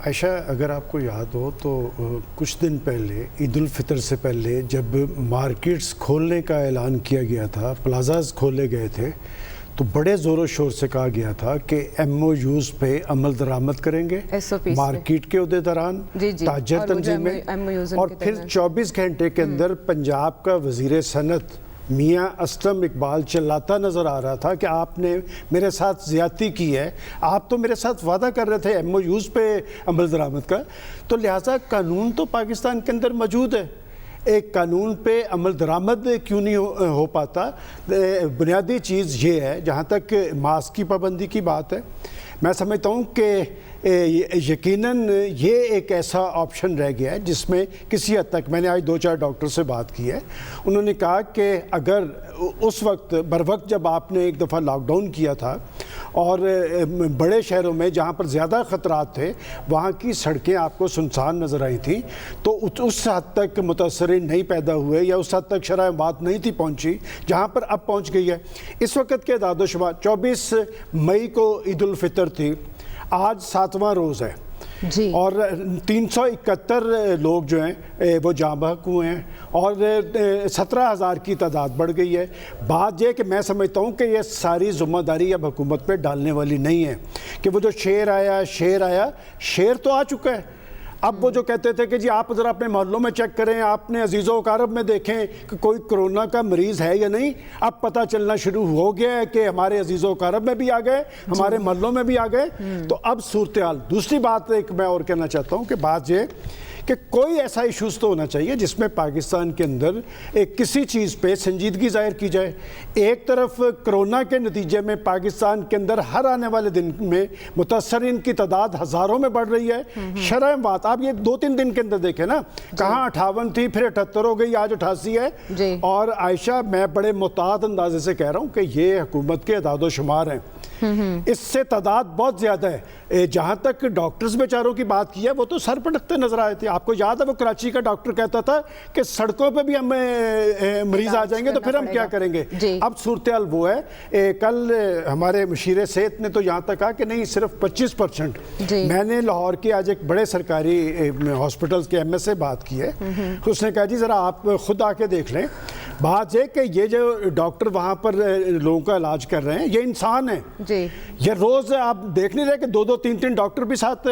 عائشہ اگر آپ کو یاد ہو تو کچھ دن پہلے عید الفطر سے پہلے جب مارکیٹس کھولنے کا اعلان کیا گیا تھا، پلازاز کھولے گئے تھے، تو بڑے زور و شور سے کہا گیا تھا کہ ایم او یوز پہ عمل درآمد کریں گے مارکیٹ کے عہدیداران، تاجر تنظیمیں، اور پھر 24 گھنٹے کے اندر پنجاب کا وزیر صنعت میاں اسلم اقبال چلاتا نظر آ رہا تھا کہ آپ نے میرے ساتھ زیادتی کی ہے، آپ تو میرے ساتھ وعدہ کر رہے تھے ایم او یوز پہ عمل درآمد کا، تو لہٰذا قانون تو پاکستان کے اندر موجود ہے، ایک قانون پہ عمل درآمد کیوں نہیں ہو پاتا؟ بنیادی چیز یہ ہے، جہاں تک ماسک کی پابندی کی بات ہے، میں سمجھتا ہوں کہ یقیناً یہ ایک ایسا آپشن رہ گیا ہے جس میں کسی حد تک، میں نے آج 2-4 ڈاکٹر سے بات کی ہے، انہوں نے کہا کہ اگر اس وقت بروقت جب آپ نے ایک دفعہ لاک ڈاؤن کیا تھا اور بڑے شہروں میں جہاں پر زیادہ خطرات تھے وہاں کی سڑکیں آپ کو سنسان نظر آئی تھیں، تو اس حد تک متاثرین نہیں پیدا ہوئے یا اس حد تک شرح اموات نہیں تھی پہنچی جہاں پر اب پہنچ گئی ہے۔ اس وقت کے اعداد و شمار 24 مئی کو عید الفطر تھی، آج 7واں روز ہے جی، اور 371 لوگ جو ہیں وہ جاں بحق ہوئے ہیں اور 17,000 کی تعداد بڑھ گئی ہے۔ بات یہ کہ میں سمجھتا ہوں کہ یہ ساری ذمہ داری اب حکومت پہ ڈالنے والی نہیں ہے کہ وہ جو شیر آیا شیر تو آ چکا ہے۔ اب وہ جو کہتے تھے کہ جی آپ ذرا اپنے محلوں میں چیک کریں، آپ نے عزیز و اقارب میں دیکھیں کہ کوئی کرونا کا مریض ہے یا نہیں، اب پتہ چلنا شروع ہو گیا ہے کہ ہمارے عزیز و اقارب میں بھی آ گئے، ہمارے محلوں میں بھی آ گئے، تو اب صورتحال۔ دوسری بات ایک میں اور کہنا چاہتا ہوں کہ بات یہ کہ کوئی ایسا ایشوز تو ہونا چاہیے جس میں پاکستان کے اندر کسی چیز پہ سنجیدگی ظاہر کی جائے۔ ایک طرف کرونا کے نتیجے میں پاکستان کے اندر ہر آنے والے دن میں متاثرین کی تعداد ہزاروں میں بڑھ رہی ہے، شرح بات آپ یہ 2-3 دن کے اندر دیکھیں نا، کہاں 58 تھی، پھر 78 ہو گئی، آج 88 ہے۔ اور عائشہ میں بڑے محتاط اندازے سے کہہ رہا ہوں کہ یہ حکومت کے اعداد و شمار ہیں، اس سے تعداد بہت زیادہ ہے۔ جہاں تک ڈاکٹرز بیچاروں کی بات کی ہے وہ تو سر پٹکتے نظر آئے تھے، آپ کو یاد ہے وہ کراچی کا ڈاکٹر کہتا تھا کہ سڑکوں پہ بھی ہمیں مریض آ جائیں گے تو پھر ہم کیا کریں گے۔ اب صورتحال وہ ہے، کل ہمارے مشیر صحت نے تو یہاں تک کہا کہ نہیں صرف 25%۔ میں نے لاہور کے آج ایک بڑے سرکاری ہاسپٹلز کے ایم ایس سے بات کی ہے، اس نے کہا جی ذرا آپ خود آ کے دیکھ لیں، بات یہ کہ یہ جو ڈاکٹر وہاں پر لوگوں کا علاج کر رہے ہیں یہ انسان ہیں، یہ روز آپ دیکھ نہیں رہے کہ 2-3 ڈاکٹر بھی ساتھ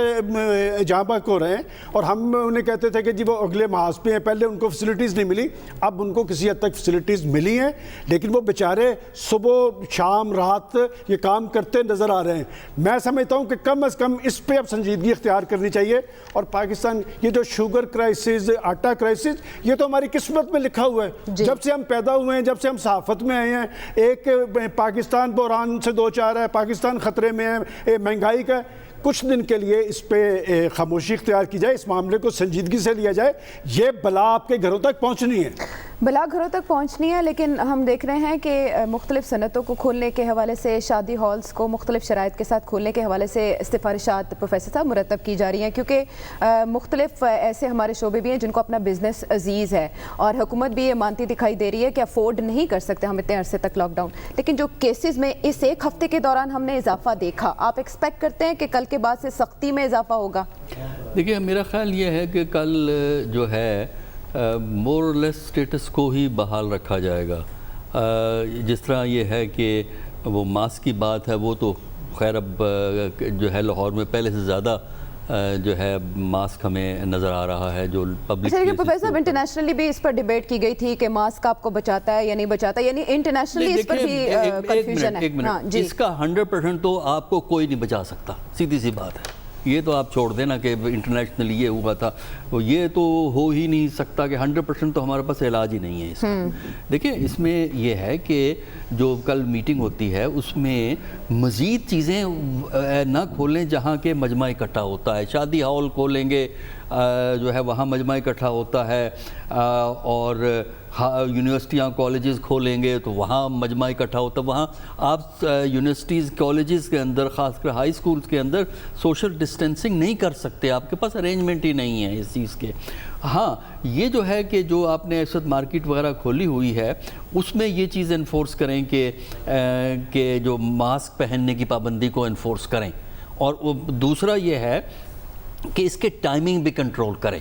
جاں بحق ہو رہے ہیں، اور ہم انہیں کہتے تھے کہ جی وہ اگلے محاذ پہ ہیں، پہلے ان کو فیسلٹیز نہیں ملی، اب ان کو کسی حد تک فیسلٹیز ملی ہیں، لیکن وہ بیچارے صبح شام رات یہ کام کرتے نظر آ رہے ہیں۔ میں سمجھتا ہوں کہ کم از کم اس پہ اب سنجیدگی اختیار کرنی چاہیے، اور پاکستان یہ جو شوگر کرائسس، آٹا کرائسس، یہ تو ہماری قسمت میں لکھا ہوا ہے، جب سے ہم پیدا ہوئے ہیں، جب سے ہم صحافت میں آئے ہیں، ایک پاکستان بحران سے دوچار ہے، پاکستان خطرے میں ہے مہنگائی کا۔ کچھ دن کے لیے اس پہ خاموشی اختیار کی جائے، اس معاملے کو سنجیدگی سے لیا جائے، یہ بلا آپ کے گھروں تک پہنچنی ہے، بلا گھروں تک پہنچنی ہے، لیکن ہم دیکھ رہے ہیں کہ مختلف صنعتوں کو کھولنے کے حوالے سے، شادی ہالز کو مختلف شرائط کے ساتھ کھولنے کے حوالے سے سفارشات پروفیسر صاحب مرتب کی جا رہی ہیں، کیونکہ مختلف ایسے ہمارے شعبے بھی ہیں جن کو اپنا بزنس عزیز ہے، اور حکومت بھی یہ مانتی دکھائی دے رہی ہے کہ افورڈ نہیں کر سکتے ہم اتنے عرصے تک لاک ڈاؤن، لیکن جو کیسز میں اس ایک ہفتے کے دوران ہم نے اضافہ دیکھا، آپ ایکسپیکٹ کرتے ہیں کہ کل کے بعد سے سختی میں اضافہ ہوگا؟ دیکھیے میرا خیال یہ ہے کہ کل جو ہے مور اور لیس سٹیٹس کو ہی بحال رکھا جائے گا۔ جس طرح یہ ہے کہ وہ ماسک کی بات ہے، وہ تو خیر اب جو ہے لاہور میں پہلے سے زیادہ جو ہے ماسک ہمیں نظر آ رہا ہے جو پبلک پروفیسر صاحب انٹرنیشنلی بھی اس پر ڈیبیٹ کی گئی تھی کہ ماسک آپ کو بچاتا ہے یا نہیں بچاتا، یعنی انٹرنیشنلی اس پر بھی کنفیوژن ہے۔ ایک منٹ، اس کا 100% تو آپ کو کوئی نہیں بچا سکتا، سیدھی سی بات ہے، یہ تو آپ چھوڑ دینا کہ انٹرنیشنلی یہ ہوا تھا، یہ تو ہو ہی نہیں سکتا کہ 100% تو ہمارے پاس علاج ہی نہیں ہے اس کا۔ دیکھیں اس میں یہ ہے کہ جو کل میٹنگ ہوتی ہے اس میں مزید چیزیں نہ کھولیں جہاں کے مجمع اکٹھا ہوتا ہے، شادی ہال کھولیں گے جو ہے وہاں مجمع اکٹھا ہوتا ہے، اور یونیورسٹیاں کالجز کھولیں گے تو وہاں مجمع اکٹھا ہوتا ہے، وہاں آپ یونیورسٹیز کالجز کے اندر خاص کر ہائی اسکولز کے اندر سوشل ڈسٹینسنگ نہیں کر سکتے، آپ کے پاس ارینجمنٹ ہی نہیں ہے اس چیز کے۔ ہاں یہ جو ہے کہ جو آپ نے اس وقت مارکیٹ وغیرہ کھولی ہوئی ہے اس میں یہ چیز انفورس کریں کہ جو ماسک پہننے کی پابندی کو انفورس کریں، اور دوسرا یہ ہے کہ اس کے ٹائمنگ بھی کنٹرول کرے.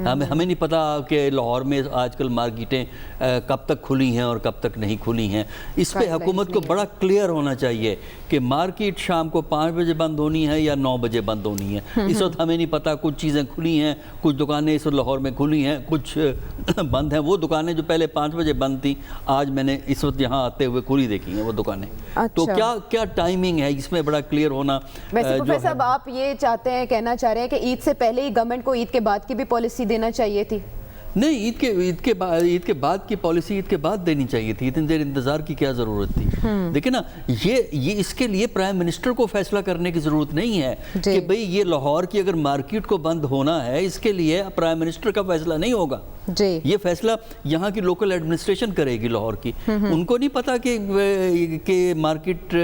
ہمیں نہیں پتا کہ لاہور میں آج کل مارکیٹیں کب تک کھلی ہیں اور کب تک نہیں کھلی ہیں. اس پہ حکومت کو بڑا کلیئر ہونا چاہیے کہ مارکیٹ شام کو 5 بجے بند ہونی ہے یا 9 بجے بند ہونی ہے. اس وقت ہمیں نہیں پتا, کچھ چیزیں کھلی ہیں, کچھ دکانیں اس وقت لاہور میں کھلی ہیں, کچھ بند ہیں. وہ دکانیں جو پہلے 5 بجے بند تھیں آج میں نے اس وقت یہاں آتے ہوئے کھلی دیکھی ہیں وہ دکانیں. تو کیا ٹائمنگ ہے اس میں بڑا کلیئر ہونا. ویسے پروفیسر صاحب آپ یہ چاہتے ہیں, کہنا چاہ رہے ہیں کہ عید سے پہلے ہی گورنمنٹ کو عید کے بعد کی بھی پالیسی دینا چاہیے تھی؟ نہیں, عید کے بعد کی پالیسی عید کے بعد دینی چاہیے تھی. اتنی دیر انتظار کی کیا ضرورت تھی؟ دیکھیں نا, یہ اس کے لیے پرائم منسٹر کو فیصلہ کرنے کی ضرورت نہیں ہے کہ بھئی یہ لاہور کی اگر مارکیٹ کو بند ہونا ہے, اس کے لیے پرائم منسٹر کا فیصلہ نہیں ہوگا. یہ فیصلہ یہاں کی لوکل ایڈمنسٹریشن کرے گی لاہور کی. ان کو نہیں پتا کہ مارکیٹ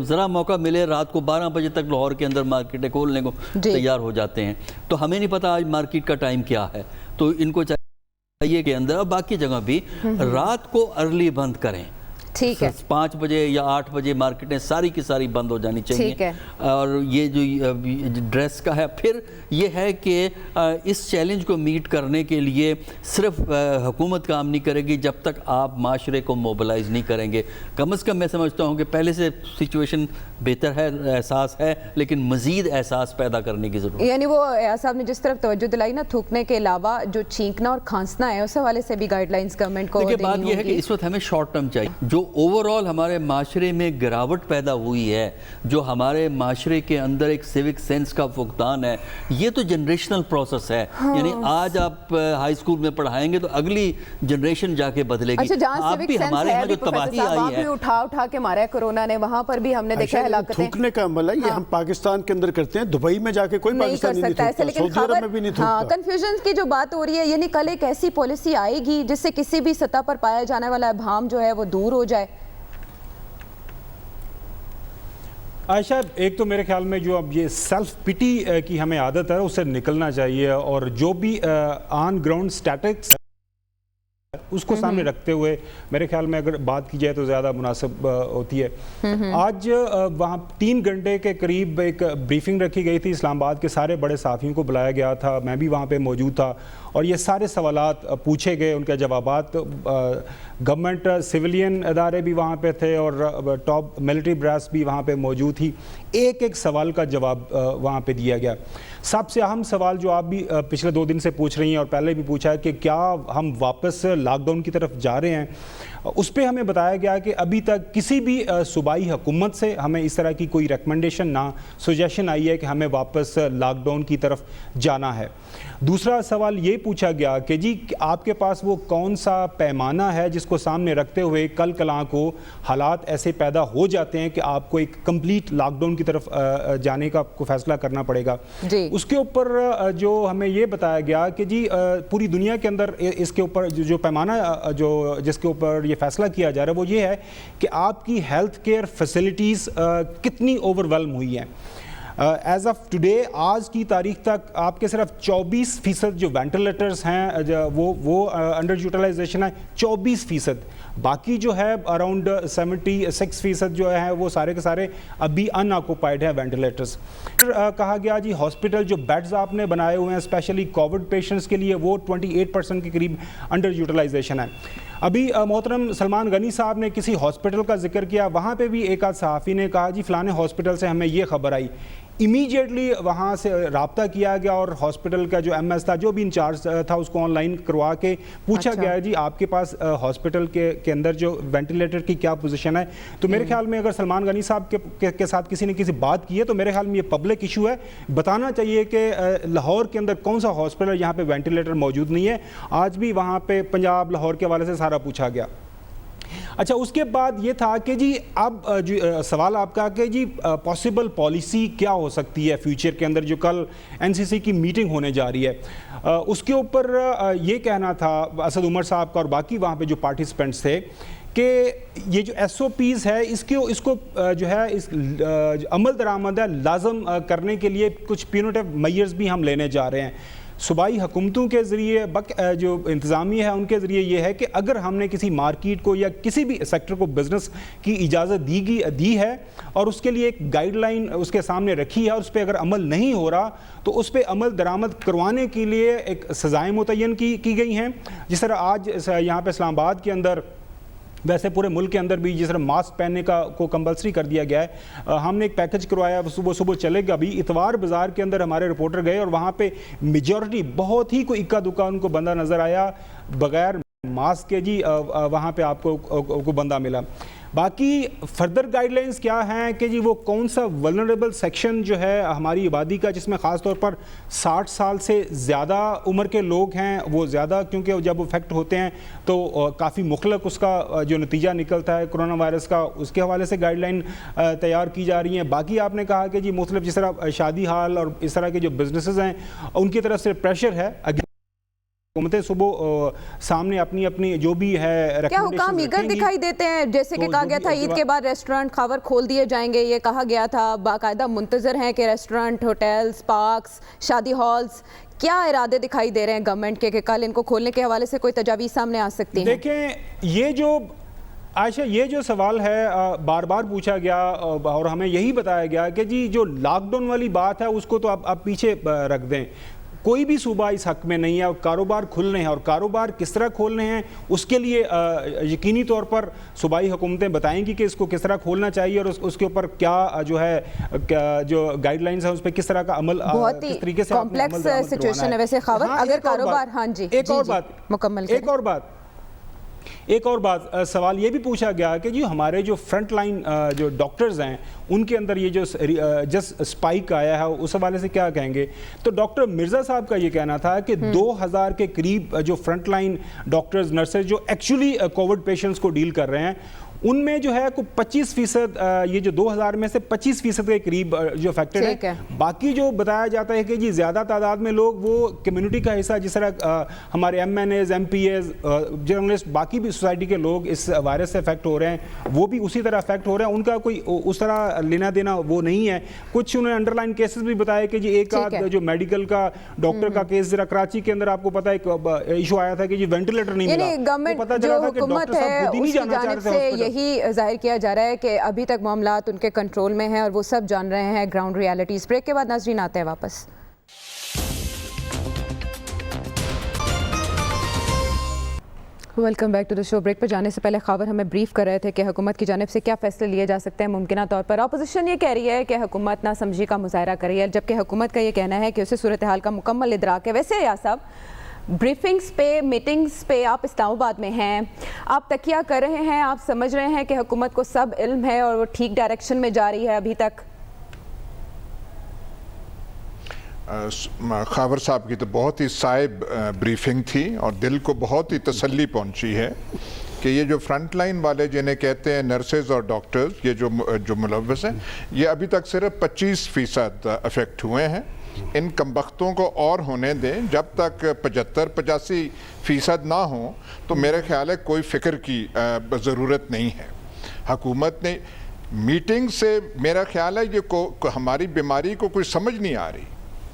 ذرا موقع ملے رات کو 12 بجے تک لاہور کے اندر مارکیٹیں کھولنے کو تیار ہو جاتے ہیں. تو ہمیں نہیں پتا آج مارکیٹ کا ٹائم کیا ہے. تو ان کو چاہیے کہ اندر اور باقی جگہ بھی رات کو ارلی بند کریں. ٹھیک ہے, 5 بجے یا 8 بجے مارکیٹیں ساری کی ساری بند ہو جانی چاہیے. اور یہ جو ڈریس کا ہے, پھر یہ ہے کہ اس چیلنج کو میٹ کرنے کے لیے صرف حکومت کام نہیں کرے گی جب تک آپ معاشرے کو موبلائز نہیں کریں گے. کم از کم میں سمجھتا ہوں کہ پہلے سے سچویشن بہتر ہے, احساس ہے, لیکن مزید احساس پیدا کرنے کی ضرورت ہے. یعنی وہ صاحب نے جس طرف توجہ دلائی نا, تھوکنے کے علاوہ جو چھینکنا اور کھانسنا ہے, اس حوالے سے بھی گائیڈ لائنز گورنمنٹ کو دیکھیں, بات یہ ہے کہ اس وقت ہمیں شارٹ ٹرم چاہیے. جو اوورآل ہمارے معاشرے میں گراوٹ پیدا ہوئی ہے, جو ہمارے معاشرے کے اندر ایک سیوک سینس کا فقدان ہے, یہ تو جنریشنل پروسیس ہے. یعنی آج آپ ہائی اسکول میں پڑھائیں گے تو اگلی جنریشن جا کے بدلے گی. آپ بھی ہمارے یہاں جو تباہی آئی ہے, اٹھا کے مارا ہے کورونا نے, وہاں پر بھی ہم نے دیکھا ہلاکتیں. تھوکنے کا عمل ہے یہ ہم پاکستان کے اندر کرتے ہیں, دبئی میں جا کے کوئی پاکستانی نہیں تھوکتا, سعودی عرب میں بھی نہیں تھوکتا. کنفیوژن کی جو بات ہو رہی ہے, یعنی کل ایک ایسی پالیسی آئے گی جس سے کسی بھی سطح پر پایا جانے والا ابہام جو ہے وہ دور ہو جائے. عائشہ, ایک تو میرے خیال میں جو اب یہ سیلف پٹی کی ہمیں عادت ہے اسے نکلنا چاہیے, اور جو بھی آن گراؤنڈ سٹیٹکس اس کو سامنے رکھتے ہوئے میرے خیال میں اگر بات کی جائے تو زیادہ مناسب ہوتی ہے. آج وہاں 3 گھنٹے کے قریب ایک بریفنگ رکھی گئی تھی, اسلام آباد کے سارے بڑے صحافیوں کو بلایا گیا تھا, میں بھی وہاں پہ موجود تھا, اور یہ سارے سوالات پوچھے گئے, ان کے جوابات گورنمنٹ سویلین ادارے بھی وہاں پہ تھے اور ٹاپ ملٹری براس بھی وہاں پہ موجود تھی. ایک سوال کا جواب وہاں پہ دیا گیا. سب سے اہم سوال جو آپ بھی پچھلے 2 دن سے پوچھ رہی ہیں اور پہلے بھی پوچھا ہے کہ کیا ہم واپس لاک ڈاؤن کی طرف جا رہے ہیں, اس پہ ہمیں بتایا گیا کہ ابھی تک کسی بھی صوبائی حکومت سے ہمیں اس طرح کی کوئی ریکمنڈیشن نہ سجیشن آئی ہے کہ ہمیں واپس لاک ڈاؤن کی طرف جانا ہے. دوسرا سوال یہ پوچھا گیا کہ جی آپ کے پاس وہ کون سا پیمانہ ہے جس کو سامنے رکھتے ہوئے کل کلاں کو حالات ایسے پیدا ہو جاتے ہیں کہ آپ کو ایک کمپلیٹ لاک ڈاؤن کی طرف جانے کا کو فیصلہ کرنا پڑے گا. اس کے اوپر جو ہمیں یہ بتایا گیا کہ جی پوری دنیا کے اندر اس کے اوپر جو پیمانہ جو جس کے اوپر یہ فیصلہ کیا جا رہا ہے وہ یہ ہے کہ آپ کی ہیلتھ کیئر فیسلٹیز کتنی اوور ویلم ہوئی ہیں. ایز آف ٹوڈے, آج کی تاریخ تک آپ کے صرف 24% جو وینٹیلیٹرز ہیں وہ انڈر یوٹیلائزیشن ہے, 24%. باقی جو ہے اراؤنڈ 76% جو ہے وہ سارے کے سارے ابھی ان آکوپائڈ ہیں وینٹیلیٹرز. کہا گیا جی ہاسپٹل جو بیڈز آپ نے بنائے ہوئے ہیں اسپیشلی کووڈ پیشنٹس کے لیے وہ 28% کے قریب انڈر یوٹیلائزیشن ہے. ابھی محترم سلمان غنی صاحب نے کسی ہاسپٹل کا ذکر کیا, وہاں پہ بھی ایک آدھ صحافی نے کہا جی فلانے ہاسپٹل سے ہمیں یہ خبر آئی. امیجیٹلی وہاں سے رابطہ کیا گیا اور ہاسپٹل کا جو ایم ایس تھا, جو بھی انچارج تھا, اس کو آن لائن کروا کے پوچھا گیا جی آپ کے پاس ہاسپٹل کے اندر جو وینٹیلیٹر کی کیا پوزیشن ہے. تو میرے خیال میں اگر سلمان غنی صاحب کے ساتھ کسی نے کسی بات کی ہے تو میرے خیال میں یہ پبلک ایشو ہے, بتانا چاہیے کہ لاہور کے اندر کون سا ہاسپٹل جہاں پہ وینٹیلیٹر موجود نہیں ہے. آج بھی وہاں پہ پنجاب لاہور کے حوالے سے سارا پوچھا گیا. اچھا, اس کے بعد یہ تھا کہ جی اب سوال آپ کا کہ جی پاسبل پالیسی کیا ہو سکتی ہے فیوچر کے اندر, جو کل NCC کی میٹنگ ہونے جا رہی ہے. اس کے اوپر یہ کہنا تھا اسد عمر صاحب کا اور باقی وہاں پہ جو پارٹیسپینٹس تھے کہ یہ جو SOPs ہے اس کو جو ہے اس عمل درآمد ہے لازم کرنے کے لیے کچھ پینوٹیو میئرز بھی ہم لینے جا رہے ہیں. صوبائی حکومتوں کے ذریعے جو انتظامیہ ہے ان کے ذریعے یہ ہے کہ اگر ہم نے کسی مارکیٹ کو یا کسی بھی سیکٹر کو بزنس کی اجازت دی ہے اور اس کے لیے ایک گائیڈ لائن اس کے سامنے رکھی ہے اور اس پہ اگر عمل نہیں ہو رہا تو اس پہ عمل درآمد کروانے کے لیے ایک سزائیں متعین کی گئی ہیں. جس طرح آج یہاں پہ اسلام آباد کے اندر, ویسے پورے ملک کے اندر بھی جس طرح ماسک پہننے کو کمپلسری کر دیا گیا ہے, ہم نے ایک پیکج کروایا, صبح چلے گا. ابھی اتوار بازار کے اندر ہمارے رپورٹر گئے اور وہاں پہ میجورٹی بہت ہی کوئی اکا دکا ان کو بندہ نظر آیا بغیر ماسک کے, جی وہاں پہ آپ کو بندہ ملا. باقی فردر گائیڈ لائنز کیا ہیں کہ جی وہ کون سا ولنریبل سیکشن جو ہے ہماری آبادی کا, جس میں خاص طور پر 60 سال سے زیادہ عمر کے لوگ ہیں, وہ زیادہ کیونکہ جب افیکٹ ہوتے ہیں تو کافی مخلق اس کا جو نتیجہ نکلتا ہے کورونا وائرس کا, اس کے حوالے سے گائیڈ لائن تیار کی جا رہی ہیں. باقی آپ نے کہا کہ جی مختلف جس طرح شادی ہال اور اس طرح کے جو بزنسز ہیں ان کی طرف سے پریشر ہے. حکومتیں صبح سامنے اپنی جو بھی ہے کیا حکام ایگر دکھائی دیتے ہیں, جیسے کہ کہا گیا تھا عید کے بعد ریسٹورنٹ خاور کھول دیے جائیں گے, یہ کہا گیا تھا, باقاعدہ منتظر ہیں کہ ریسٹورنٹ, ہوٹلز, پارکس, شادی ہالز, کیا ارادے دکھائی دے رہے ہیں گورنمنٹ کے کہ کل ان کو کھولنے کے حوالے سے کوئی تجاویز سامنے آ سکتی ہیں؟ دیکھیں عائشہ یہ جو سوال ہے بار بار پوچھا گیا اور ہمیں یہی بتایا گیا کہ جی جو لاک ڈاؤن والی بات ہے اس کو تو آپ پیچھے رکھ دیں. کوئی بھی صوبہ اس حق میں نہیں ہے, اور کاروبار کھلنے ہیں, اور کاروبار کس طرح کھولنے ہیں اس کے لیے یقینی طور پر صوبائی حکومتیں بتائیں گی کہ اس کو کس طرح کھولنا چاہیے اور اس کے اوپر کیا جو ہے جو گائیڈ لائنز ہیں اس پہ کس طرح کا عمل, کس طریقے سے کمپلیکس سچویشن ہے ویسے خاور. اگر کاروبار, ہاں جی ایک اور بات مکمل, ایک اور بات سوال یہ بھی پوچھا گیا کہ جی ہمارے جو فرنٹ لائن جو ڈاکٹرز ہیں ان کے اندر یہ جو جس سپائک آیا ہے اس حوالے سے کیا کہیں گے. تو ڈاکٹر مرزا صاحب کا یہ کہنا تھا کہ 2000 کے قریب جو فرنٹ لائن ڈاکٹرز, نرسز جو ایکچولی کووڈ پیشنٹس کو ڈیل کر رہے ہیں, ان میں جو ہے کوئی 25% یہ جو 2000 میں سے 25% کے قریب جو افیکٹڈ ہے. باقی جو بتایا جاتا ہے کہ جی زیادہ تعداد میں لوگ وہ کمیونٹی کا حصہ, جس طرح ہمارے MNAs, MPAs, جرنلسٹ, باقی بھی سوسائٹی کے لوگ اس وائرس سے افیکٹ ہو رہے ہیں, وہ بھی اسی طرح افیکٹ ہو رہے ہیں. ان کا کوئی اس طرح لینا دینا وہ نہیں ہے. کچھ انہوں نے انڈر لائن کیسز بھی بتائے کہ جی ایک آدھ جو میڈیکل کا ڈاکٹر کا کیس ذرا کراچی کے اندر آپ کو پتہ ایک ایشو آیا تھا کہ جی وینٹیلیٹر نہیں ملا. گورنمنٹ جو حکومت ہے اس کی جانب سے یہی ظاہر کیا جا رہا ہے کہ ابھی تک معاملات ان کے کنٹرول میں ہیں اور وہ سب جان رہے ہیں گراؤنڈ ریالٹیز. بریک کے بعد ناظرین آتے ہیں واپس. Welcome back to the show. Break پر جانے سے پہلے خاور ہمیں بریف کر رہے تھے کہ حکومت کی جانب سے کیا فیصلے لیے جا سکتے ہیں ممکنہ طور پر. اپوزیشن یہ کہہ رہی ہے کہ حکومت ناسمجھی کا مظاہرہ کر رہی ہے, جبکہ حکومت کا یہ کہنا ہے کہ اسے صورتحال کا مکمل ادراک ہے. ویسے یا صاحب, بریفنگز پہ, میٹنگز پہ آپ اسلام آباد میں ہیں, آپ تکیہ کر رہے ہیں, آپ سمجھ رہے ہیں کہ حکومت کو سب علم ہے اور وہ ٹھیک ڈائریکشن میں جا رہی ہے ابھی تک؟ خاور صاحب کی تو بہت ہی صائب بریفنگ تھی اور دل کو بہت ہی تسلی پہنچی ہے کہ یہ جو فرنٹ لائن والے جنہیں کہتے ہیں نرسز اور ڈاکٹرز, یہ جو ملوث ہیں, یہ ابھی تک صرف 25% افیکٹ ہوئے ہیں. ان کمبختوں کو اور ہونے دیں, جب تک 75-85% نہ ہوں تو میرے خیال ہے کوئی فکر کی ضرورت نہیں ہے. حکومت نے میٹنگ سے, میرا خیال ہے یہ ہماری بیماری کو کوئی سمجھ نہیں آ رہی.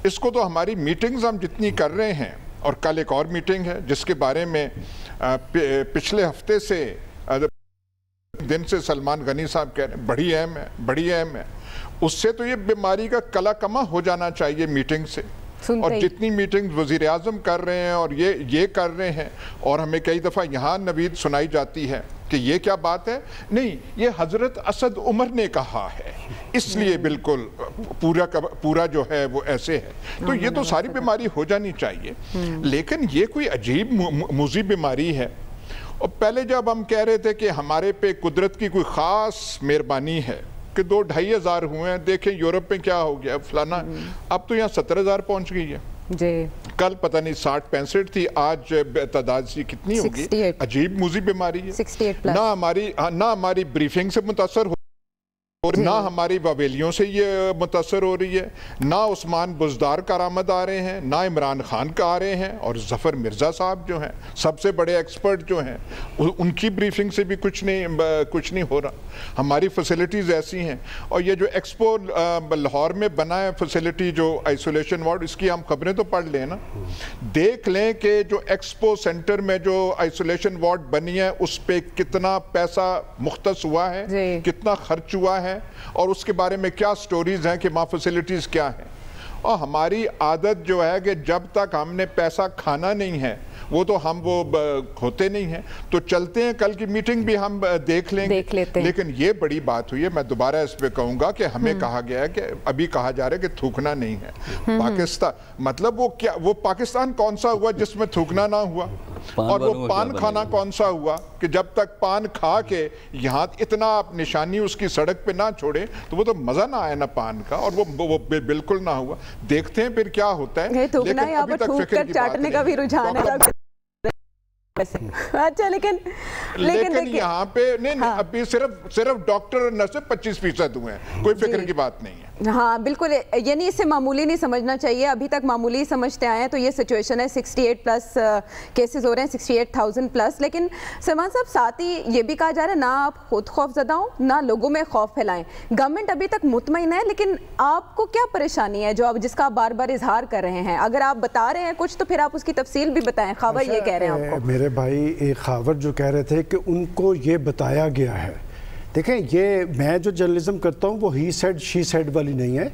اس کو تو ہماری میٹنگز ہم جتنی کر رہے ہیں, اور کل ایک اور میٹنگ ہے جس کے بارے میں پچھلے ہفتے سے دن سے سلمان غنی صاحب کہہ رہے ہیں بڑی اہم ہے. اس سے تو یہ بیماری کا کلا کما ہو جانا چاہیے میٹنگ سے. اور جتنی میٹنگ وزیر اعظم کر رہے ہیں اور یہ کر رہے ہیں, اور ہمیں کئی دفعہ یہاں نوید سنائی جاتی ہے کہ یہ کیا بات ہے, نہیں یہ حضرت اسد عمر نے کہا ہے اس لیے بالکل پورا جو ہے وہ ایسے ہے. تو یہ تو ساری بیماری ہو جانی چاہیے, لیکن یہ کوئی عجیب موذی بیماری ہے. اور پہلے جب ہم کہہ رہے تھے کہ ہمارے پہ قدرت کی کوئی خاص مہربانی ہے کہ 2-2.5 ہزار ہوئے ہیں, دیکھیں یورپ میں کیا ہو گیا فلانا, اب تو یہاں 70,000 پہنچ گئی ہے جی. کل پتہ نہیں 60-65 تھی, آج تعداد سی کتنی ہوگی. عجیب موذی بیماری ہے. نہ ہماری بریفنگ سے متاثر ہو اور نہ ہماری بویلیوں سے یہ متاثر ہو رہی ہے، نہ عثمان بزدار کارآمد آ رہے ہیں، نہ عمران خان کا آ رہے ہیں، اور ظفر مرزا صاحب جو ہیں سب سے بڑے ایکسپرٹ جو ہیں ان کی بریفنگ سے بھی کچھ نہیں ہو رہا. ہماری فیسلٹیز ایسی ہیں. اور یہ جو ایکسپو لاہور میں بنا ہے فیسلٹی جو آئسولیشن وارڈ، اس کی ہم خبریں تو پڑھ لیں نا، دیکھ لیں کہ جو ایکسپو سینٹر میں جو آئسولیشن وارڈ بنی ہے اس پہ کتنا پیسہ مختص ہوا ہے، کتنا خرچ ہوا ہے، اور اس کے بارے میں کیا سٹوریز ہیں کہ وہاں فیسلٹیز کیا ہیں. اور ہماری عادت جو ہے کہ جب تک ہم نے پیسہ کھانا نہیں ہے وہ تو ہم وہ ہوتے نہیں ہیں. تو چلتے ہیں، کل کی میٹنگ بھی ہم دیکھ لیں گے. لیکن یہ بڑی بات ہوئی ہے، میں دوبارہ اس پہ کہوں گا کہ ہمیں کہا گیا ہے کہ ابھی کہا جا رہا ہے کہ تھوکنا نہیں ہے. پاکستان مطلب وہ پاکستان کون سا ہوا جس میں تھوکنا نہ ہوا؟ اور وہ پان کھانا کون سا ہوا کہ جب تک پان کھا کے یہاں اتنا آپ نشانی اس کی سڑک پہ نہ چھوڑیں تو وہ تو مزہ نہ آئے نا پان کا، اور وہ بالکل نہ ہوا. دیکھتے ہیں پھر کیا ہوتا ہے. لیکن ابھی تک فکر کی چاٹنے کا بھی رجحان ہے. اچھا لیکن یہاں پہ نہیں، ابھی صرف ڈاکٹر نرس 25% ہوئے ہیں، کوئی فکر کی بات نہیں ہے. ہاں بالکل، یعنی اسے معمولی نہیں سمجھنا چاہیے. ابھی تک معمولی سمجھتے آئے ہیں. تو یہ سچویشن ہے، 68+ کیسز ہو رہے ہیں، 68,000+. لیکن سلمان صاحب ساتھ ہی یہ بھی کہا جا رہا ہے نہ آپ خود خوف زدہ ہوں نہ لوگوں میں خوف پھیلائیں. گورنمنٹ ابھی تک مطمئن ہے، لیکن آپ کو کیا پریشانی ہے جس کا آپ بار بار اظہار کر رہے ہیں؟ اگر آپ بتا رہے ہیں کچھ تو پھر آپ اس کی تفصیل بھی بتائیں. خاور یہ کہہ رہے ہیں آپ کو. میرے بھائی ایک خاور جو کہہ رہے تھے کہ ان کو یہ بتایا گیا ہے. دیکھیں، یہ میں جو جرنلزم کرتا ہوں وہ ہی سیڈ شی سیڈ والی نہیں ہے.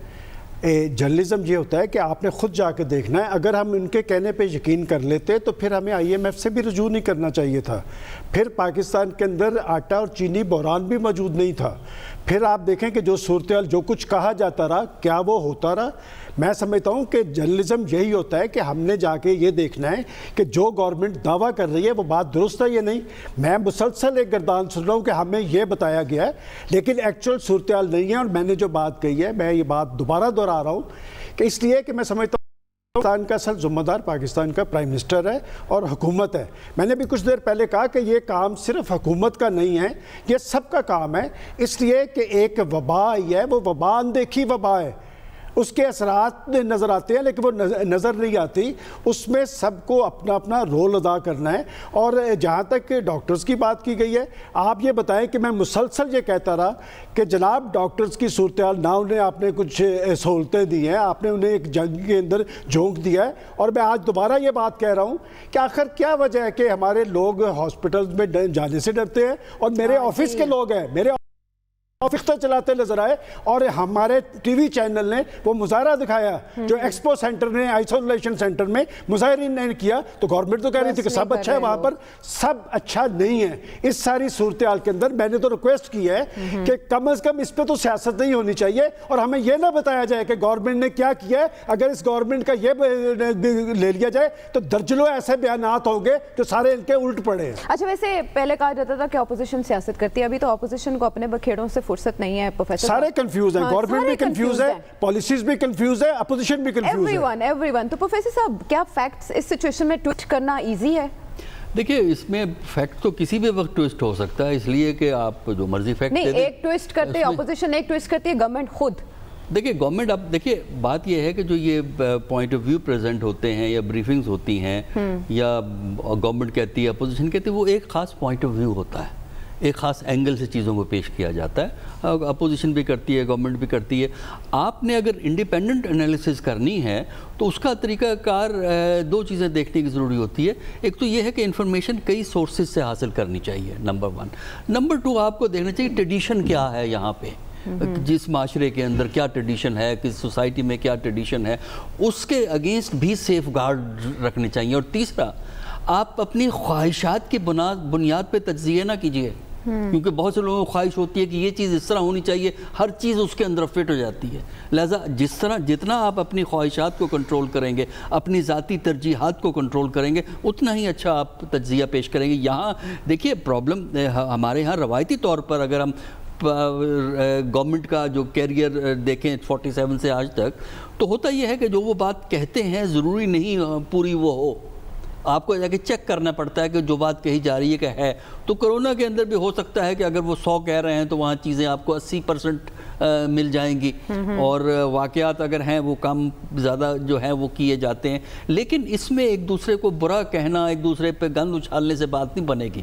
جرنلزم یہ ہوتا ہے کہ آپ نے خود جا کے دیکھنا ہے. اگر ہم ان کے کہنے پہ یقین کر لیتے تو پھر ہمیں IMF سے بھی رجوع نہیں کرنا چاہیے تھا. پھر پاکستان کے اندر آٹا اور چینی بحران بھی موجود نہیں تھا. پھر آپ دیکھیں کہ جو صورتحال جو کچھ کہا جاتا رہا کیا وہ ہوتا رہا. میں سمجھتا ہوں کہ جرنلزم یہی ہوتا ہے کہ ہم نے جا کے یہ دیکھنا ہے کہ جو گورنمنٹ دعویٰ کر رہی ہے وہ بات درست ہے یا نہیں. میں مسلسل ایک گردان سن رہا ہوں کہ ہمیں یہ بتایا گیا ہے لیکن ایکچوئل صورتحال نہیں ہے. اور میں نے جو بات کہی ہے میں یہ بات دوبارہ دہرا رہا ہوں کہ اس لیے کہ میں سمجھتا ہوں پاکستان کا اصل ذمہ دار پاکستان کا پرائم منسٹر ہے اور حکومت ہے. میں نے بھی کچھ دیر پہلے کہا کہ یہ کام صرف حکومت کا نہیں ہے، یہ سب کا کام ہے. اس لیے کہ ایک وبا آئی ہے، وہ وبا اندیکھی وبا ہے. اس کے اثرات نظر آتے ہیں لیکن وہ نظر نہیں آتی. اس میں سب کو اپنا اپنا رول ادا کرنا ہے. اور جہاں تک ڈاکٹرز کی بات کی گئی ہے، آپ یہ بتائیں کہ میں مسلسل یہ کہتا رہا کہ جناب ڈاکٹرز کی صورتحال نہ انہیں آپ نے کچھ سہولتیں دی ہیں، آپ نے انہیں ایک جنگ کے اندر جھونک دیا ہے. اور میں آج دوبارہ یہ بات کہہ رہا ہوں کہ آخر کیا وجہ ہے کہ ہمارے لوگ ہاسپٹلز میں جانے سے ڈرتے ہیں. اور میرے آفس کے لوگ ہیں، میرے آفس چلاتے نظر آئے. اور ہمارے ٹی وی چینل نے وہ مظاہرہ دکھایا جو ایکسپو سینٹر نے آئسولیشن سینٹر میں مظاہرین نے کیا. تو گورنمنٹ تو کہہ رہی تھی کہ سب اچھا ہے، وہاں پر سب اچھا نہیں ہے. اس ساری صورتحال کے اندر میں نے تو ریکویسٹ کی ہے کہ کم از کم اس پہ تو سیاست نہیں ہونی چاہیے اور ہمیں یہ نہ بتایا جائے کہ گورنمنٹ نے کیا کیا ہے. اگر اس گورنمنٹ کا یہ لے لیا جائے تو درجنوں ایسے بیانات ہوں گے جو سارے ان کے الٹ پڑے ہیں. اچھا، ویسے پہلے کہا جاتا تھا کہ اپوزیشن سیاست کرتی ہے، ابھی تو اپوزیشن کو اپنے بکھیڑوں سے فرصت نہیں ہے. پروفیسر سارے کنفیوز ہیں، گورنمنٹ بھی کنفیوز ہے، پالیسیز بھی کنفیوز ہے، اپوزیشن بھی کنفیوز ہے، ایوری ون. تو پروفیسر صاحب کیا فیکٹس اس سچویشن میں ٹویسٹ کرنا ایزی ہے؟ دیکھیے، اس میں فیکٹ تو کسی بھی وقت ٹویسٹ ہو سکتا ہے، اس لیے کہ آپ جو مرضی فیکٹ دے دیں. نہیں، ایک ٹویسٹ کرتے اپوزیشن، ایک ٹویسٹ کرتی ہے گورنمنٹ خود. دیکھیے گورنمنٹ، اب دیکھیے بات یہ ہے کہ جو یہ پوائنٹ آف ویو پریزنٹ ہوتے ہیں یا بریفنگز ہوتی ہیں یا گورنمنٹ کہتی ہے اپوزیشن کہتی ہے، وہ ایک خاص پوائنٹ آف ویو ہوتا ہے، ایک خاص اینگل سے چیزوں کو پیش کیا جاتا ہے. اپوزیشن بھی کرتی ہے، گورنمنٹ بھی کرتی ہے. آپ نے اگر انڈیپینڈنٹ انالیسس کرنی ہے تو اس کا طریقہ کار دو چیزیں دیکھنے کی ضروری ہوتی ہے. ایک تو یہ ہے کہ انفارمیشن کئی سورسز سے حاصل کرنی چاہیے، نمبر 1. نمبر 2، آپ کو دیکھنا چاہیے ٹریڈیشن کیا ہے یہاں پہ، جس معاشرے کے اندر کیا ٹریڈیشن ہے، کس سوسائٹی میں کیا ٹریڈیشن ہے، اس کے اگینسٹ بھی سیف گارڈ رکھنے چاہیے. اور تیسرا، آپ اپنی خواہشات کی بنیاد پہ تجزیہ نہ کیجیے، کیونکہ بہت سے لوگوں کو خواہش ہوتی ہے کہ یہ چیز اس طرح ہونی چاہیے، ہر چیز اس کے اندر فٹ ہو جاتی ہے. لہٰذا جتنا آپ اپنی خواہشات کو کنٹرول کریں گے، اپنی ذاتی ترجیحات کو کنٹرول کریں گے، اتنا ہی اچھا آپ تجزیہ پیش کریں گے. یہاں دیکھیے پرابلم ہمارے یہاں روایتی طور پر اگر ہم گورنمنٹ کا جو کیریئر دیکھیں 47 سے آج تک، تو ہوتا یہ ہے کہ جو وہ بات کہتے ہیں ضروری نہیں پوری وہ ہو. آپ کو جا کے چیک کرنا پڑتا ہے کہ جو بات کہی جا رہی ہے کہ ہے. تو کرونا کے اندر بھی ہو سکتا ہے کہ اگر وہ 100 کہہ رہے ہیں تو وہاں چیزیں آپ کو 80% مل جائیں گی, اور واقعات اگر ہیں وہ کم زیادہ جو ہیں وہ کیے جاتے ہیں. لیکن اس میں ایک دوسرے کو برا کہنا, ایک دوسرے پہ گند اچھالنے سے بات نہیں بنے گی.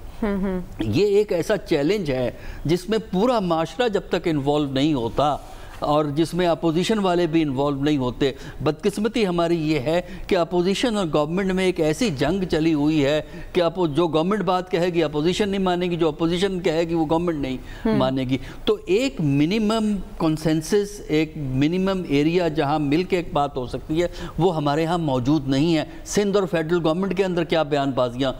یہ ایک ایسا چیلنج ہے جس میں پورا معاشرہ جب تک انوالو نہیں ہوتا اور جس میں اپوزیشن والے بھی انوالو نہیں ہوتے. بدقسمتی ہماری یہ ہے کہ اپوزیشن اور گورنمنٹ میں ایک ایسی جنگ چلی ہوئی ہے کہ جو گورنمنٹ بات کہے گی اپوزیشن نہیں مانے گی, جو اپوزیشن کہے گی وہ گورنمنٹ نہیں مانے گی. تو ایک منیمم کنسنسس, ایک منیمم ایریا جہاں مل کے ایک بات ہو سکتی ہے وہ ہمارے ہاں موجود نہیں ہے. سندھ اور فیڈرل گورنمنٹ کے اندر کیا بیان بازیاں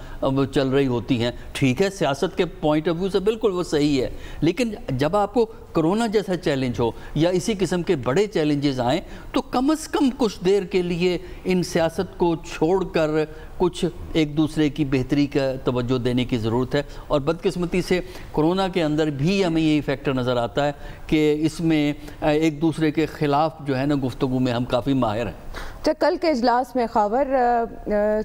چل رہی ہوتی ہیں, ٹھیک ہے سیاست کے پوائنٹ آف ویو سے بالکل وہ صحیح ہے, لیکن جب آپ کو کرونا جیسا چیلنج ہو یا اسی قسم کے بڑے چیلنجز آئیں تو کم از کم کچھ دیر کے لیے ان سیاست کو چھوڑ کر کچھ ایک دوسرے کی بہتری کا توجہ دینے کی ضرورت ہے. اور بدقسمتی سے کرونا کے اندر بھی ہمیں یہی فیکٹر نظر آتا ہے کہ اس میں ایک دوسرے کے خلاف جو ہے نا گفتگو میں ہم کافی ماہر ہیں. کل کے اجلاس میں خاور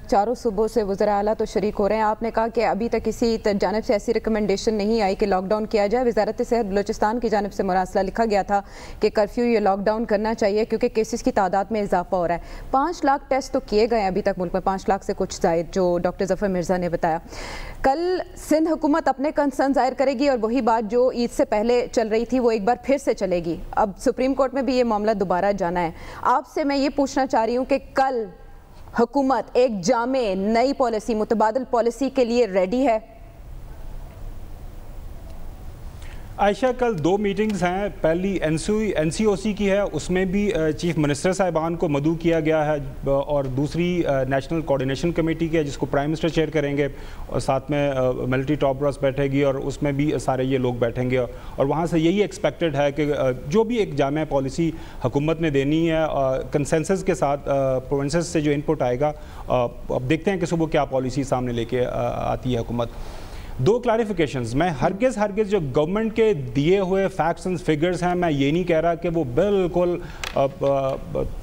چاروں صوبوں سے وزراء اعلیٰ تو شریک ہو رہے ہیں. آپ نے کہا کہ ابھی تک کسی جانب سے ایسی ریکمنڈیشن نہیں آئی کہ لاک ڈاؤن کیا جائے. وزارت صحت بلوچستان کی جانب سے مراسلہ لکھا گیا تھا کہ کرفیو یا لاک ڈاؤن کرنا چاہیے کیونکہ کیسز کی تعداد میں اضافہ ہو رہا ہے. 5 لاکھ ٹیسٹ تو کیے گئے ابھی تک ملک میں, 5 لاکھ سے کچھ زائد, جو ڈاکٹر ظفر مرزا نے بتایا. کل سندھ حکومت اپنے کنسرن ظاہر کرے گی اور وہی بات جو عید سے پہلے چل رہی تھی وہ ایک بار پھر سے چلے گی. اب سپریم کورٹ میں بھی یہ معاملہ دوبارہ جانا ہے. آپ سے میں یہ پوچھنا چاہ رہی ہوں کہ کل حکومت ایک جامع نئی پالیسی, متبادل پالیسی کے لیے ریڈی ہے؟ عائشہ کل 2 میٹنگز ہیں. پہلی این سی او سی کی ہے, اس میں بھی چیف منسٹر صاحبان کو مدعو کیا گیا ہے, اور دوسری نیشنل کوارڈینیشن کمیٹی کی ہے جس کو پرائم منسٹر چیئر کریں گے, اور ساتھ میں ملٹری ٹاپ براس بیٹھے گی اور اس میں بھی سارے یہ لوگ بیٹھیں گے. اور وہاں سے یہی ایکسپیکٹڈ ہے کہ جو بھی ایک جامع پالیسی حکومت نے دینی ہے کنسنسس کے ساتھ, پروونسز سے جو انپٹ آئے گا, اب دیکھتے ہیں کہ صبح کیا پالیسی سامنے لے کے آتی ہے حکومت. 2 کلیریفیکیشنز. میں ہرگز جو گورنمنٹ کے دیے ہوئے فیکٹس اینڈ فگرز ہیں, میں یہ نہیں کہہ رہا کہ وہ بالکل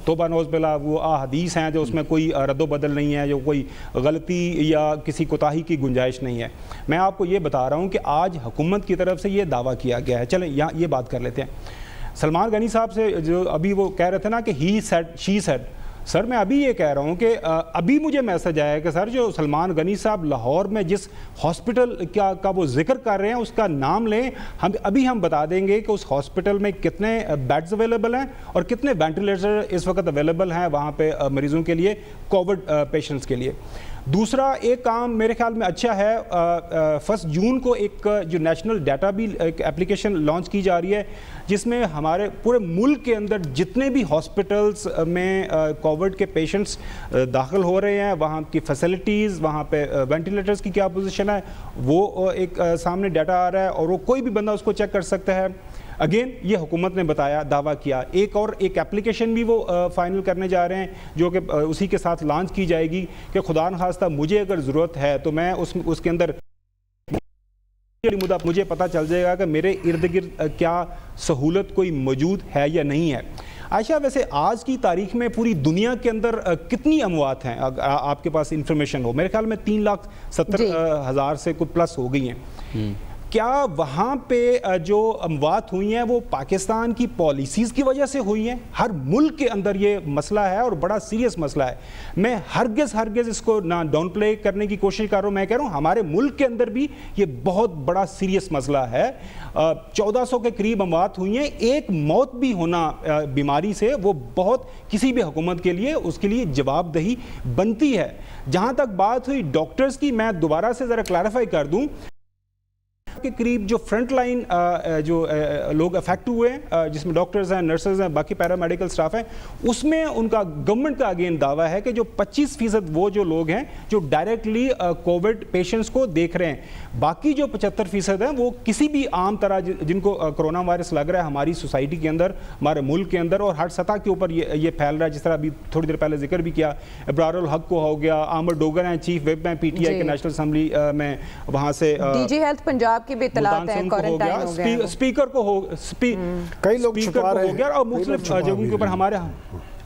توبہ نوز بلا وہ احادیث ہیں جو اس میں کوئی رد و بدل نہیں ہے, جو کوئی غلطی یا کسی کوتاہی کی گنجائش نہیں ہے. میں آپ کو یہ بتا رہا ہوں کہ آج حکومت کی طرف سے یہ دعویٰ کیا گیا ہے. چلیں یہاں یہ بات کر لیتے ہیں. سلمان غنی صاحب سے جو ابھی وہ کہہ رہے تھے نا کہ ہی سیڈ شی سیڈ, سر میں ابھی یہ کہہ رہا ہوں کہ ابھی مجھے میسج آیا ہے کہ سر جو سلمان غنی صاحب لاہور میں جس ہاسپٹل کا وہ ذکر کر رہے ہیں اس کا نام لیں, ہم بتا دیں گے کہ اس ہاسپٹل میں کتنے بیڈز اویلیبل ہیں اور کتنے وینٹیلیٹر اس وقت اویلیبل ہیں وہاں پہ مریضوں کے لیے, کووڈ پیشنٹس کے لیے. دوسرا ایک کام میرے خیال میں اچھا ہے, 1 جون کو ایک جو نیشنل ڈیٹا بھی ایک اپلیکیشن لانچ کی جا رہی ہے جس میں ہمارے پورے ملک کے اندر جتنے بھی ہاسپٹلس میں کووڈ کے پیشنٹس داخل ہو رہے ہیں وہاں کی فیسلٹیز, وہاں پہ وینٹیلیٹرز کی کیا پوزیشن ہے, وہ ایک سامنے ڈیٹا آ رہا ہے اور وہ کوئی بھی بندہ اس کو چیک کر سکتا ہے. اگین یہ حکومت نے بتایا, دعویٰ کیا. ایک اپلیکیشن بھی وہ فائنل کرنے جا رہے ہیں جو کہ اسی کے ساتھ لانچ کی جائے گی کہ خدا نخواستہ مجھے اگر ضرورت ہے تو میں اس کے اندر مجھے پتہ چل جائے گا کہ میرے ارد گرد کیا سہولت کوئی موجود ہے یا نہیں ہے. عائشہ ویسے آج کی تاریخ میں پوری دنیا کے اندر کتنی اموات ہیں آپ کے پاس انفارمیشن ہو؟ میرے خیال میں 3,70,000 سے کچھ پلس ہو گئی ہیں. کیا وہاں پہ جو اموات ہوئی ہیں وہ پاکستان کی پالیسیز کی وجہ سے ہوئی ہیں؟ ہر ملک کے اندر یہ مسئلہ ہے اور بڑا سیریس مسئلہ ہے. میں ہرگز اس کو نہ ڈاؤن پلے کرنے کی کوشش کر رہا ہوں. میں کہہ رہا ہوں ہمارے ملک کے اندر بھی یہ بہت بڑا سیریس مسئلہ ہے. 1400 کے قریب اموات ہوئی ہیں. ایک موت بھی ہونا بیماری سے وہ بہت کسی بھی حکومت کے لیے اس کے لیے جواب دہی بنتی ہے. جہاں تک بات ہوئی ڈاکٹرز کی, میں دوبارہ سے ذرا کلیریفائی کر دوں کے قریب جو فرنٹ لائن جو لوگ افیکٹ ہوئے ہیں جس میں ڈاکٹرز ہیں, نرسز ہیں, باقی پیرامیڈیکل سٹاف ہیں, اس میں ان کا گورنمنٹ کا اگین دعویٰ ہے کہ جو 25% وہ جو لوگ ہیں جو ڈائریکٹلی کووڈ پیشنٹس کو دیکھ رہے ہیں. باقی جو 75% ہیں وہ کسی بھی عام طرح جن کو کرونا وائرس لگ رہا ہے ہماری سوسائٹی کے اندر, ہمارے ملک کے اندر اور ہر سطح کے اوپر یہ پھیل رہا ہے. جس طرح ابھی تھوڑی دیر پہلے ذکر بھی کیا, ابرار الحق کو ہو گیا, عامر ڈوگر ہیں چیف ویب میں پی ٹی آئی کے نیشنل اسمبلی میں, وہاں سے ڈی جی ہیلتھ پنجاب کی بھی اطلاعات ہیں, کوارنٹائن ہو گیا, اسپیکر کو ہو, کئی لوگ چھپا رہے ہیں اور مختلف جگہوں کے اوپر ہمارے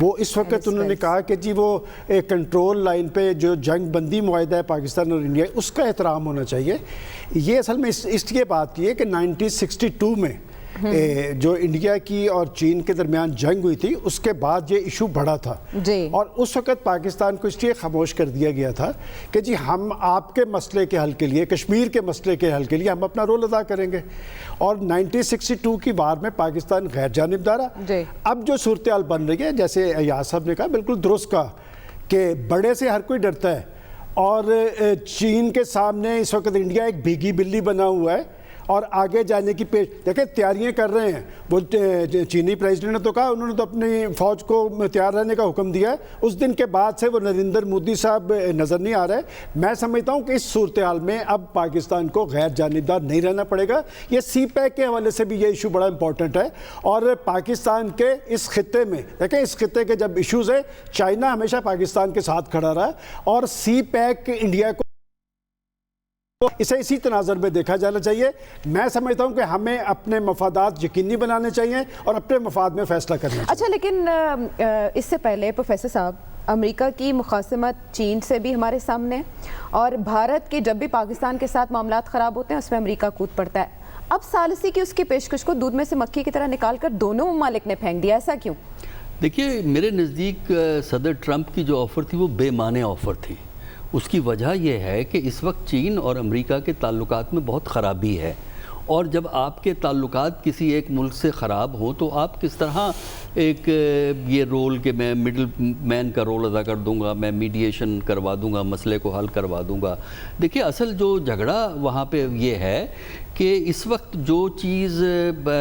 وہ اس وقت انہوں نے کہا کہ جی وہ کنٹرول لائن پہ جو جنگ بندی معاہدہ ہے پاکستان اور انڈیا اس کا احترام ہونا چاہیے. یہ اصل میں اس لیے بات کی ہے کہ 1962 میں جو انڈیا کی اور چین کے درمیان جنگ ہوئی تھی اس کے بعد یہ ایشو بڑھا تھا جی. اور اس وقت پاکستان کو اس لیے خاموش کر دیا گیا تھا کہ جی ہم آپ کے مسئلے کے حل کے لیے, کشمیر کے مسئلے کے حل کے لیے ہم اپنا رول ادا کریں گے. اور 1962 کی وار میں پاکستان غیر جانبدار ہے. اب جو صورتحال بن رہی ہے, جیسے ایاز صاحب نے کہا, بالکل درست کہا کہ بڑے سے ہر کوئی ڈرتا ہے, اور چین کے سامنے اس وقت انڈیا ایک بھیگی بلی بنا ہوا ہے اور آگے جانے کی دیکھیں تیاریاں کر رہے ہیں. وہ چینی پریزیڈنٹ نے تو کہا, انہوں نے تو اپنی فوج کو تیار رہنے کا حکم دیا ہے. اس دن کے بعد سے وہ نریندر مودی صاحب نظر نہیں آ رہے. میں سمجھتا ہوں کہ اس صورتحال میں اب پاکستان کو غیر جانبدار نہیں رہنا پڑے گا. یہ سی پیک کے حوالے سے بھی یہ ایشو بڑا امپورٹنٹ ہے. اور پاکستان کے اس خطے میں دیکھیں, اس خطے کے جب ایشوز ہیں, چائنا ہمیشہ پاکستان کے ساتھ کھڑا رہا, اور سی پیک انڈیا کو اسے اسی تناظر میں دیکھا جانا چاہیے. میں سمجھتا ہوں کہ ہمیں اپنے مفادات یقینی بنانے چاہیے اور اپنے مفاد میں فیصلہ کرنا چاہیے. اچھا, لیکن اس سے پہلے پروفیسر صاحب, امریکہ کی مخاصمت چین سے بھی ہمارے سامنے ہے, اور بھارت کے جب بھی پاکستان کے ساتھ معاملات خراب ہوتے ہیں اس میں امریکہ کود پڑتا ہے. اب ثالثی کی اس کی پیشکش کو دودھ میں سے مکھی کی طرح نکال کر دونوں ممالک نے پھینک دیا, ایسا کیوں؟ دیکھیے, میرے نزدیک صدر ٹرمپ کی جو آفر تھی وہ بے معنی آفر تھی. اس کی وجہ یہ ہے کہ اس وقت چین اور امریکہ کے تعلقات میں بہت خرابی ہے, اور جب آپ کے تعلقات کسی ایک ملک سے خراب ہوں تو آپ کس طرح ایک یہ رول کہ میں مڈل مین کا رول ادا کر دوں گا, میں میڈیشن کروا دوں گا, مسئلے کو حل کروا دوں گا. دیکھیے, اصل جو جھگڑا وہاں پہ یہ ہے کہ اس وقت جو چیز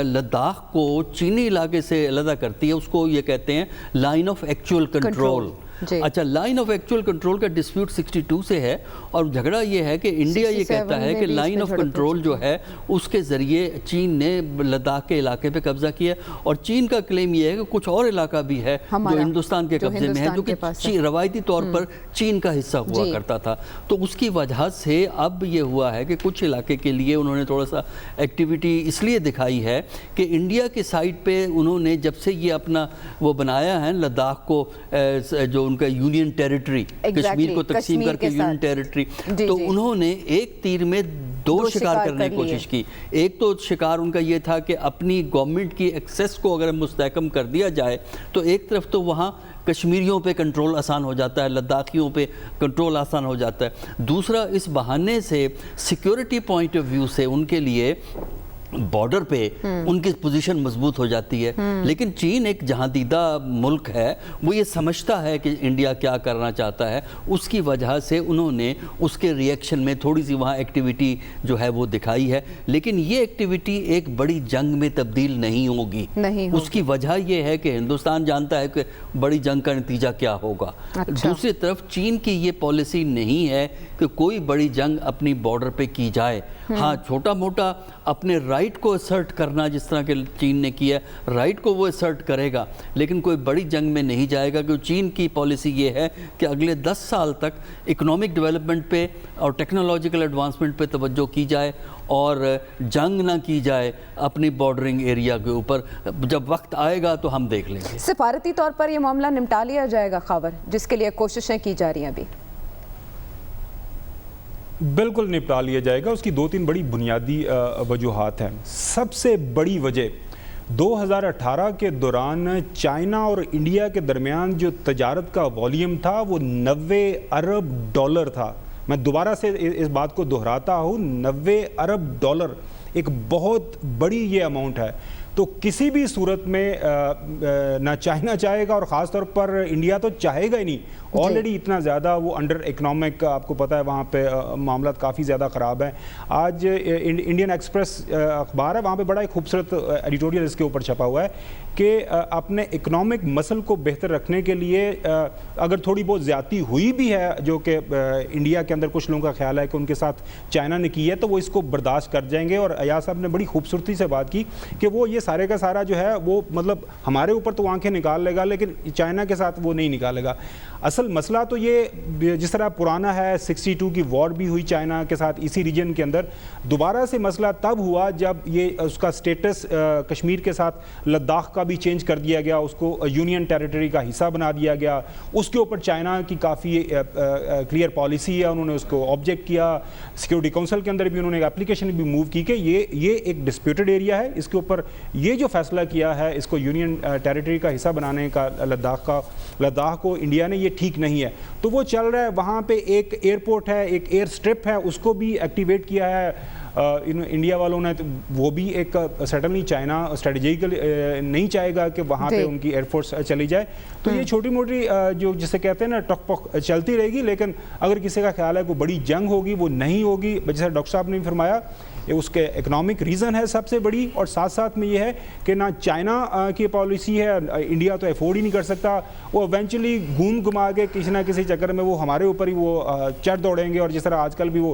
لداخ کو چینی علاقے سے علیحدہ کرتی ہے اس کو یہ کہتے ہیں لائن آف ایکچوئل کنٹرول. اچھا, لائن آف ایکچوئل کنٹرول کا ڈسپیوٹ 62 سے ہے, اور جھگڑا یہ ہے کہ انڈیا یہ کہتا ہے کہ لائن آف کنٹرول جو ہے اس کے ذریعے چین نے لداخ کے علاقے پہ قبضہ کیا, اور چین کا کلیم یہ ہے کہ کچھ اور علاقہ بھی ہے جو ہندوستان کے قبضے میں ہے, جو کہ روایتی طور پر چین کا حصہ ہوا کرتا تھا. تو اس کی وجہ سے اب یہ ہوا ہے کہ کچھ علاقے کے لیے انہوں نے تھوڑا سا ایکٹیویٹی اس لیے دکھائی ہے کہ انڈیا کے سائٹ پہ انہوں نے جب سے یہ اپنا وہ بنایا ہے لداخ کو جو ان کا یونین ٹیریٹری, کشمیر کو تقسیم کر کے یونین ٹیریٹری, تو انہوں نے ایک تیر میں دو شکار کرنے کی کوشش کی. ایک تو شکار ان کا یہ تھا کہ اپنی گورنمنٹ کی ایکسیس کو اگر مستحکم کر دیا جائے تو ایک طرف تو وہاں کشمیریوں پہ کنٹرول آسان ہو جاتا ہے, لداخیوں پہ کنٹرول آسان ہو جاتا ہے. دوسرا, اس بہانے سے سیکیورٹی پوائنٹ آف ویو سے ان کے لیے بارڈر پہ ان کی پوزیشن مضبوط ہو جاتی ہے. لیکن چین ایک جہاں دیدہ ملک ہے, وہ یہ سمجھتا ہے کہ انڈیا کیا کرنا چاہتا ہے, اس کی وجہ سے انہوں نے اس کے ریئیکشن میں تھوڑی سی وہاں ایکٹیویٹی جو ہے وہ دکھائی ہے. لیکن یہ ایکٹیویٹی ایک بڑی جنگ میں تبدیل نہیں ہوگی. اس کی وجہ یہ ہے کہ ہندوستان جانتا ہے کہ بڑی جنگ کا نتیجہ کیا ہوگا. دوسری طرف چین کی یہ پالیسی نہیں ہے کہ کوئی بڑی جنگ اپنی بارڈر پہ کی جائے. ہاں, چھوٹا موٹا اپنے رائٹ کو اسرٹ کرنا, جس طرح کہ چین نے کیا, رائٹ کو وہ اسرٹ کرے گا, لیکن کوئی بڑی جنگ میں نہیں جائے گا. کیونکہ چین کی پالیسی یہ ہے کہ اگلے 10 سال تک اکنامک ڈیولپمنٹ پہ اور ٹیکنالوجیکل ایڈوانسمنٹ پہ توجہ کی جائے اور جنگ نہ کی جائے اپنی بارڈرنگ ایریا کے اوپر. جب وقت آئے گا تو ہم دیکھ لیں گے. سفارتی طور پر یہ معاملہ نمٹا لیا جائے گا خاور, جس کے لیے کوششیں کی جا رہی ہیں ابھی؟ بالکل نپٹا لیا جائے گا. اس کی 2-3 بڑی بنیادی وجوہات ہیں. سب سے بڑی وجہ 2018 کے دوران چائنا اور انڈیا کے درمیان جو تجارت کا والیوم تھا وہ 90 ارب ڈالر تھا. میں دوبارہ سے اس بات کو دہراتا ہوں, 90 ارب ڈالر ایک بہت بڑی یہ اماؤنٹ ہے. تو کسی بھی صورت میں نہ چائنا چاہے گا اور خاص طور پر انڈیا تو چاہے گا ہی نہیں. آلریڈی اتنا زیادہ وہ انڈر اکنامک, آپ کو پتہ ہے وہاں پہ معاملات کافی زیادہ خراب ہیں. آج انڈین ایکسپریس اخبار ہے, وہاں پہ بڑا ایک خوبصورت ایڈیٹوریل اس کے اوپر چھپا ہوا ہے کہ اپنے اکنامک مسل کو بہتر رکھنے کے لیے اگر تھوڑی بہت زیادتی ہوئی بھی ہے, جو کہ انڈیا کے اندر کچھ لوگوں کا خیال ہے کہ ان کے ساتھ چائنا نے کی ہے, تو وہ اس کو برداشت کر جائیں گے. اور ایاز صاحب نے بڑی خوبصورتی سے بات کی کہ وہ یہ سارے کا سارا جو ہے وہ مطلب ہمارے اوپر تو آنکھیں نکال لے گا, لیکن چائنا کے ساتھ وہ نہیں نکالے گا. اصل مسئلہ تو یہ جس طرح پرانا ہے, 62 کی وار بھی ہوئی چائنا کے ساتھ اسی ریجن کے اندر. دوبارہ سے مسئلہ تب ہوا جب یہ اس کا سٹیٹس کشمیر کے ساتھ لداخ کا بھی چینج کر دیا گیا, اس کو یونین ٹیریٹری کا حصہ بنا دیا گیا. اس کے اوپر چائنا کی کافی کلیئر پالیسی ہے, انہوں نے اس کو آبجیکٹ کیا. سیکورٹی کونسل کے اندر بھی انہوں نے ایک اپلیکیشن بھی موو کی کہ یہ ایک ڈسپیوٹڈ ایریا ہے, اس کے اوپر یہ جو فیصلہ کیا ہے اس کو یونین ٹیریٹری کا حصہ بنانے کا لداخ کو انڈیا نے, یہ ٹھیک نہیں ہے. تو وہ چل رہا ہے. وہاں پہ ایک ایئرپورٹ ہے, ایک ایئر اسٹرپ ہے, اس کو بھی ایکٹیویٹ کیا ہے انڈیا والوں نے. وہ بھی ایک سڈنلی چائنا اسٹریٹجیکل نہیں چاہے گا کہ وہاں پہ ان کی ایئر فورس چلی جائے. تو یہ چھوٹی موٹی جو جسے کہتے ہیں نا ٹک پک چلتی رہے گی, لیکن اگر کسی کا خیال ہے کوئی بڑی جنگ ہوگی, وہ نہیں ہوگی. جیسے ڈاکٹر صاحب نے بھی فرمایا اس کے اکنامک ریزن ہے سب سے بڑی, اور ساتھ ساتھ میں یہ ہے کہ نہ چائنا کی پالیسی ہے, انڈیا تو افورڈ ہی نہیں کر سکتا. وہ ایونچولی گھوم گھما کے کسی نہ کسی چکر میں وہ ہمارے اوپر ہی وہ چڑھ دوڑیں گے. اور جس طرح آج کل بھی وہ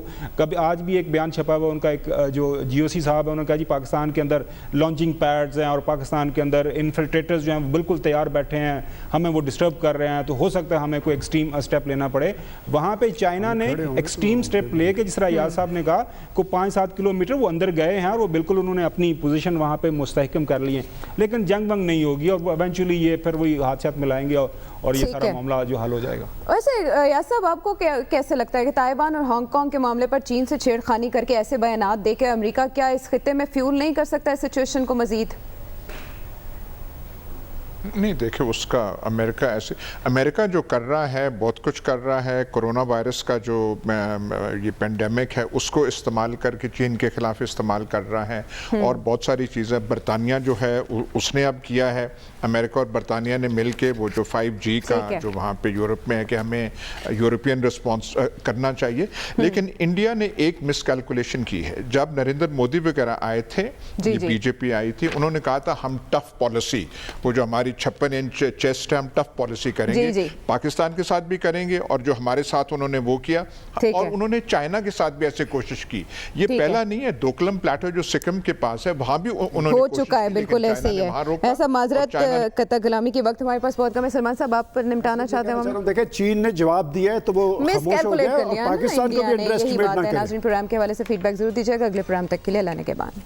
آج بھی ایک بیان چھپا ہوا ان کا, ایک جو جی او سی صاحب ہے, انہوں نے کہا جی پاکستان کے اندر لانچنگ پیڈز ہیں اور پاکستان کے اندر انفلٹریٹرز جو ہیں بالکل تیار بیٹھے ہیں, ہمیں وہ ڈسٹرب کر رہے ہیں, تو ہو سکتا ہے ہمیں کوئی ایکسٹریم اسٹیپ لینا پڑے. وہاں پہ چائنا نے ایکسٹریم اسٹیپ لے کے, جس طرح یاد صاحب نے کہا, کو 5-7 کلومیٹر وہ اندر گئے ہیں اور وہ بالکل انہوں نے اپنی پوزیشن وہاں پہ مستحکم کر لی ہیں. لیکن جنگ ونگ نہیں ہوگی اور ایونچولی یہ پھر وہی حادثات ملائیں گے اور یہ سارا معاملہ جو حل ہو جائے گا. ویسے یاس صاحب آپ کو کیسے لگتا ہے کہ تائیوان اور ہانگ کانگ کے معاملے پر چین سے چھیڑ خانی کر کے ایسے بیانات دے کے امریکہ کیا اس خطے میں فیول نہیں کر سکتا ہے سچویشن کو مزید؟ نہیں دیکھیں, اس کا امریکہ جو کر رہا ہے بہت کچھ کر رہا ہے. کرونا وائرس کا جو یہ پینڈیمک ہے اس کو استعمال کر کے چین کے خلاف استعمال کر رہا ہے, اور بہت ساری چیزیں. برطانیہ جو ہے اس نے اب کیا ہے, امریکہ اور برطانیہ نے مل کے وہ جو 5G کا جو وہاں پہ یورپ میں ہے کہ ہمیں یورپین رسپانس کرنا چاہیے. لیکن انڈیا نے ایک مس کیلکولیشن کی ہے. جب نریندر مودی وغیرہ آئے تھے, بی جے پی آئی تھی, انہوں نے کہا تھا ہم ٹف پالیسی, وہ جو ہماری 56 انچ چیسٹ ہے, ہم ٹف پالیسی کریں گے, پاکستان کے ساتھ بھی کریں گے, اور جو ہمارے ساتھ انہوں نے وہ کیا, اور انہوں نے چائنا کے ساتھ بھی ایسے کوشش کی. یہ پہلا نہیں ہے, دوکلم پلیٹو جو سکم کے پاس ہے وہاں بھی انہوں نے ہو چکا ہے. بالکل ایسے ہی ہے. ایسا معذرت قطع کلامی کے وقت ہمارے پاس بہت کم ہے. سلمان صاحب آپ نمٹانا چاہتے ہیں؟ دیکھیں چین نے جواب دیا ہے تو وہ خاموش ہو گیا, اور پاکستان کو بھی انڈر ایسٹیمیٹ نہ کریں. ناظرین پروگرام کے حوالے سے فیڈ بیک ضرور دیجیے گا. اگلے پروگرام تک کے لیے اللہ نے کے بان.